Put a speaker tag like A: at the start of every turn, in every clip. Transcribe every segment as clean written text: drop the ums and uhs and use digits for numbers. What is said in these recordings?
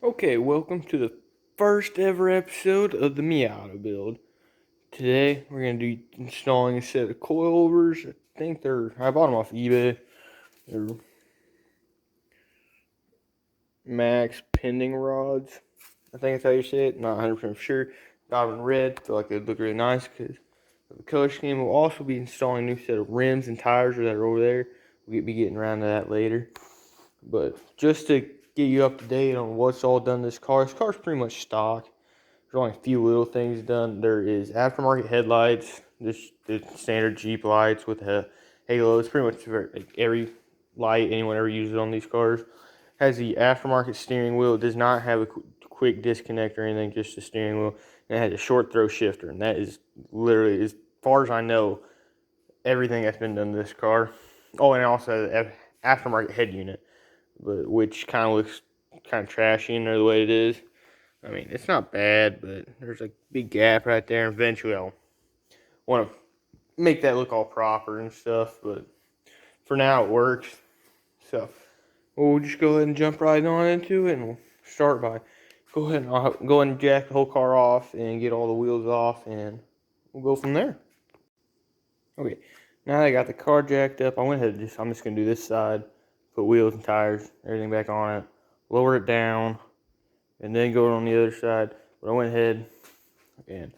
A: Okay, welcome to the first ever episode of the Miata build. Today we're going to be installing a set of coilovers. I bought them off eBay. They're Max pending rods. I think that's how you say it. Not 100% sure. Got them in red. Feel like they'd look really nice because of the color scheme. We'll also be installing a new set of rims and tires that are over there. We'll be getting around to that later. But just to get you up to date on what's all done to this car. This car's pretty much stock. There's only a few little things done. There is aftermarket headlights, just the standard Jeep lights with a halo. It's pretty much like every light anyone ever uses on these cars. Has the aftermarket steering wheel. It does not have a quick disconnect or anything, just the steering wheel. And it has a short throw shifter, and that is literally, as far as I know, everything that's been done to this car. Oh, and it also has an aftermarket head unit, but which kind of looks kind of trashy in there the way it is. I mean, it's not bad, but there's a big gap right there. Eventually, I'll want to make that look all proper and stuff, but for now, it works. So, we'll just go ahead and jump right on into it, and we'll start by I'll go ahead and jack the whole car off and get all the wheels off, and we'll go from there. Okay, now that I got the car jacked up, I'm just gonna do this side, put wheels and tires, everything back on it, lower it down, and then go on the other side. But I went ahead and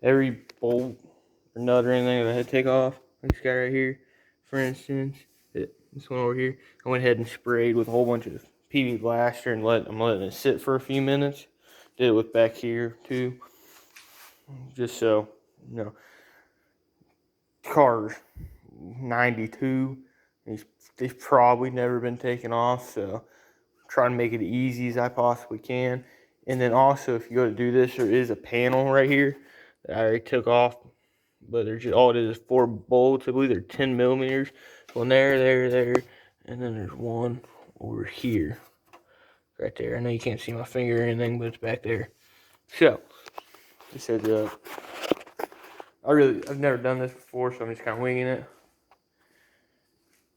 A: every bolt or nut or anything that I had to take off, like this guy right here, for instance, this one over here, I went ahead and sprayed with a whole bunch of PB Blaster and I'm letting it sit for a few minutes. Did it with back here too, just so, you know, car's 92, they've probably never been taken off, so trying to make it as easy as I possibly can. And then also, if you go to do this, there is a panel right here that I already took off, but there's just, all it is 4 bolts. I believe they're 10 millimeters. One there, and then there's one over here, right there. I know you can't see my finger or anything, but it's back there. So, this says, I've never done this before, so I'm just kind of winging it.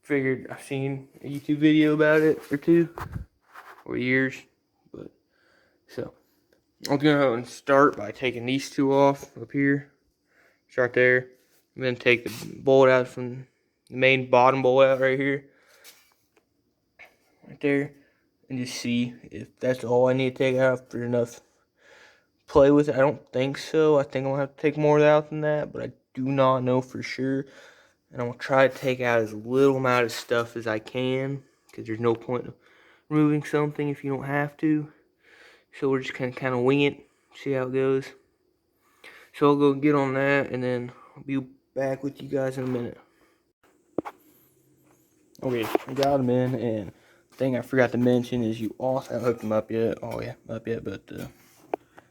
A: Figured I've seen a YouTube video about it or two over years, but so I'm gonna go and start by taking these two off up here. Start there. I'm gonna take the bolt out from the main bottom bolt out right here, right there, and just see if that's all I need to take out. If there's enough play with it. I don't think so. I think I'm gonna have to take more out than that, but I do not know for sure. And I'm gonna try to take out as little amount of stuff as I can, because there's no point in removing something if you don't have to. So we're just gonna kind of wing it, see how it goes. So I'll go get on that, and then I'll be back with you guys in a minute. Okay, I got them in, and the thing I forgot to mention is you also haven't hooked them up yet. Oh yeah, up yet, but the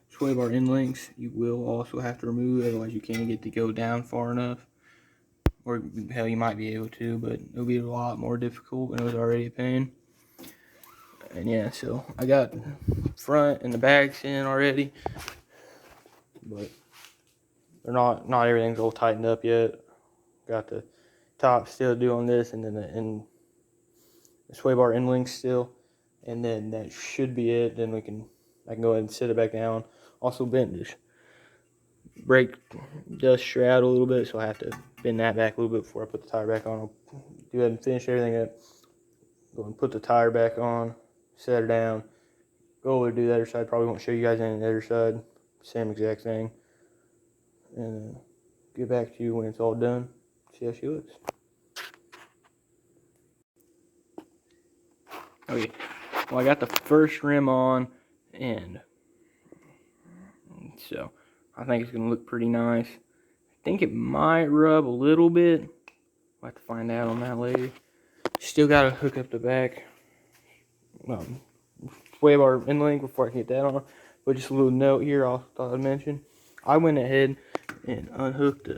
A: sway bar end links you will also have to remove, otherwise you can't get to go down far enough. Or hell, you might be able to, but it'll be a lot more difficult, and it was already a pain. And yeah, so I got front and the backs in already, but they're not everything's all tightened up yet. Got the top still doing this, and then the sway bar end links still, and then that should be it. Then I can go ahead and sit it back down. Also bent this brake dust shroud a little bit, so I have to bend that back a little bit before I put the tire back on. I'll do ahead and finish everything up. Go and put the tire back on, set her down, go over to do the other side. Probably won't show you guys any of the other side. Same exact thing. And get back to you when it's all done. See how she looks. Okay, well, I got the first rim on, and so I think it's going to look pretty nice. I think it might rub a little bit. We'll have to find out on that later. Still got to hook up the back sway bar end link before I can get that on. But just a little note here I thought I'd mention. I went ahead and unhooked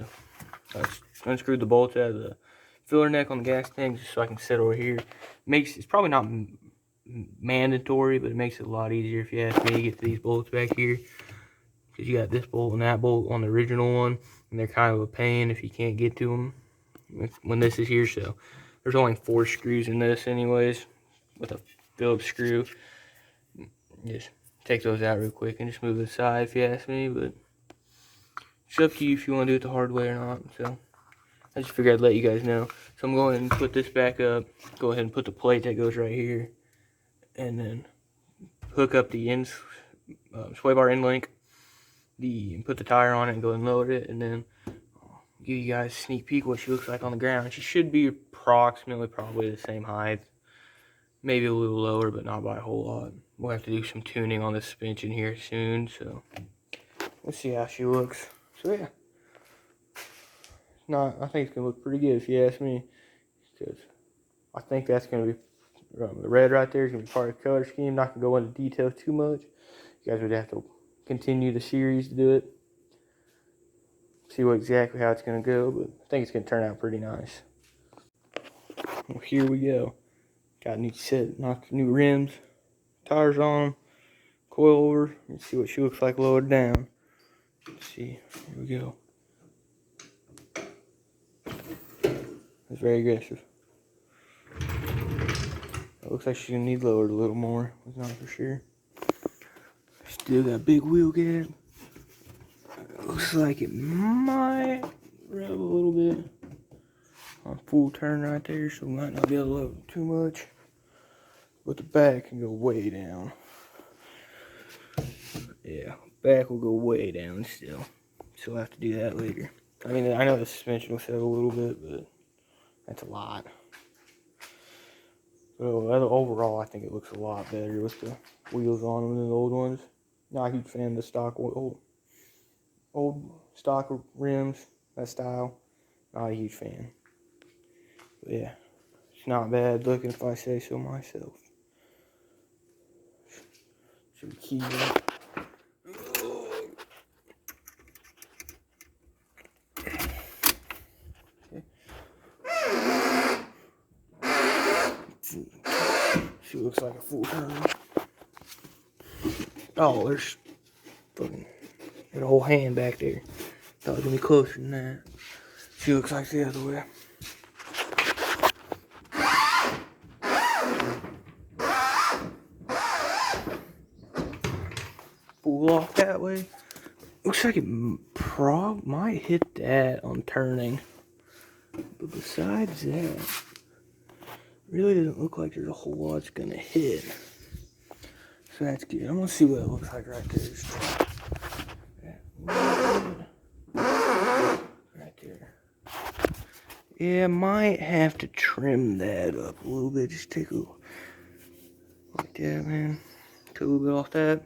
A: unscrewed the bolts out of the filler neck on the gas tank just so I can sit over here. It's probably not mandatory, but it makes it a lot easier if you ask me to get to these bolts back here, because you got this bolt and that bolt on the original one, and they're kind of a pain if you can't get to them when this is here. So there's only 4 screws in this anyways, with a Phillips screw. Just take those out real quick and just move it aside if you ask me, but it's up to you if you want to do it the hard way or not. So I just figured I'd let you guys know. So I'm going to put this back up, go ahead and put the plate that goes right here, and then hook up the ends, sway bar end link, put the tire on it and go and load it, and then give you guys a sneak peek what she looks like on the ground. She should be approximately probably the same height, maybe a little lower, but not by a whole lot. We'll have to do some tuning on the suspension here soon, so let's see how she looks. So yeah, I think it's gonna look pretty good if you ask me, because I think that's gonna be the red right there is gonna be part of the color scheme. Not gonna go into details too much. You guys would have to continue the series to do it, see exactly how it's gonna go, but I think it's gonna turn out pretty nice. Well, here we go. Got a new set, knocked new rims, tires on them, coil over. Let's see what she looks like lowered down. Let's see. Here we go. It's very aggressive. It looks like she's gonna need lowered a little more. It's not for sure. Still got a big wheel gap. Looks like it might rev a little bit on full turn right there, so might not be able to load too much. But the back can go way down. Yeah, back will go way down still. So we'll have to do that later. I mean, I know the suspension will set a little bit, but that's a lot. So overall, I think it looks a lot better with the wheels on them than the old ones. Not a huge fan of the stock old stock rims, that style. Not a huge fan. But yeah, it's not bad looking if I say so myself. Should be keyed up. She looks like a full turn. Oh, there's a whole hand back there. Thought it was gonna be closer than that. She looks like the other way. Pull off that way. Looks like it might hit that on turning. But besides that, really doesn't look like there's a whole lot it's gonna hit. So that's good. I'm gonna see what it looks like right there. Right there. Yeah, might have to trim that up a little bit. Just take a little like that, man. Take a little bit off that.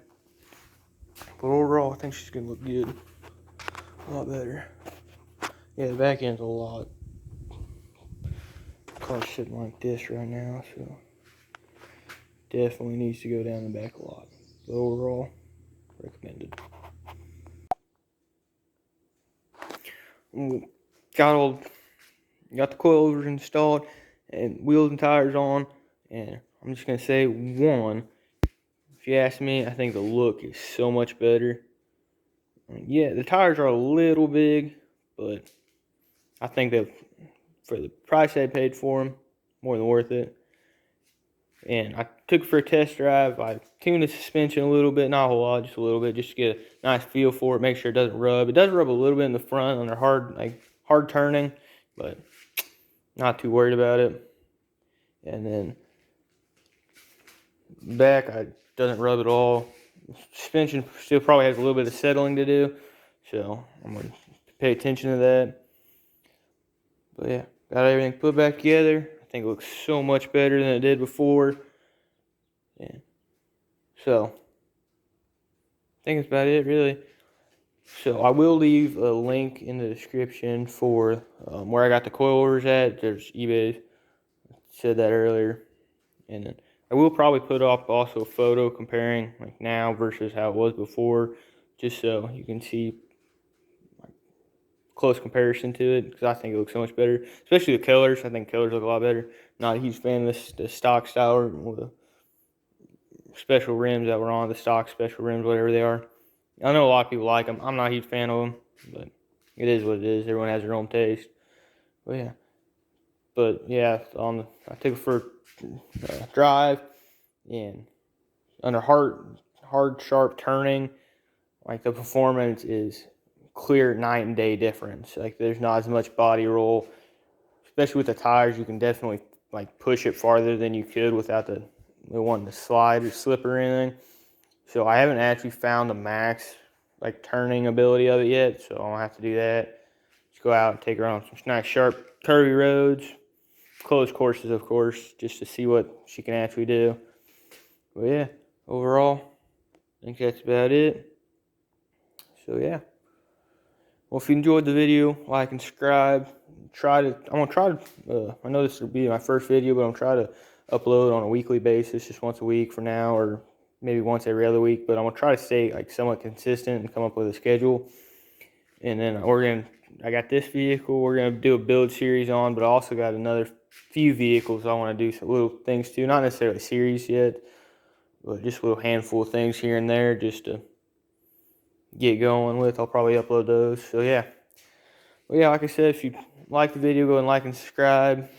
A: But overall, I think she's gonna look good. A lot better. Yeah, the back end's a lot. The car's sitting like this right now, so definitely needs to go down the back a lot. But overall, recommended. Got the coilovers installed and wheels and tires on, and I'm just gonna say one. If you ask me, I think the look is so much better. Yeah, the tires are a little big, but I think that for the price I paid for them, more than worth it. And I took it for a test drive. I tuned the suspension a little bit, not a whole lot, just a little bit, just to get a nice feel for it, make sure it doesn't rub. It does rub a little bit in the front on their hard turning, but not too worried about it. And then back, I doesn't rub at all. Suspension still probably has a little bit of settling to do, so I'm gonna pay attention to that. But yeah, got everything put back together. I think it looks so much better than it did before. Yeah. So I think that's about it, really. So I will leave a link in the description for where I got the coilovers at. There's eBay. Said that earlier, and then I will probably put up also a photo comparing like now versus how it was before, just so you can see like, close comparison to it, because I think it looks so much better, especially the colors. I think colors look a lot better. Not a huge fan of the stock style or the special rims that were on the stock special rims, whatever they are. I know a lot of people like them. I'm not a huge fan of them, but it is what it is. Everyone has their own taste. But yeah, I took it for a drive, and under hard hard, sharp turning, like the performance is clear night and day difference. Like there's not as much body roll, especially with the tires. You can definitely like push it farther than you could without the wanting to slide or slip or anything. So I haven't actually found the max like turning ability of it yet, so I'll have to do that. Just go out and take her on some nice sharp curvy roads, closed courses of course, just to see what she can actually do. But yeah, overall, I think that's about it. So yeah. Well, if you enjoyed the video, like and subscribe. I'm gonna try to. I know this will be my first video, but I'm trying to upload on a weekly basis, just once a week for now, or maybe once every other week. But I'm gonna try to stay like somewhat consistent and come up with a schedule. And then I got this vehicle we're gonna do a build series on, but I also got another few vehicles I want to do some little things to. Not necessarily a series yet, but just a little handful of things here and there, just to get going with. I'll probably upload those. So yeah. Well, yeah, like I said, if you like the video, go and like and subscribe.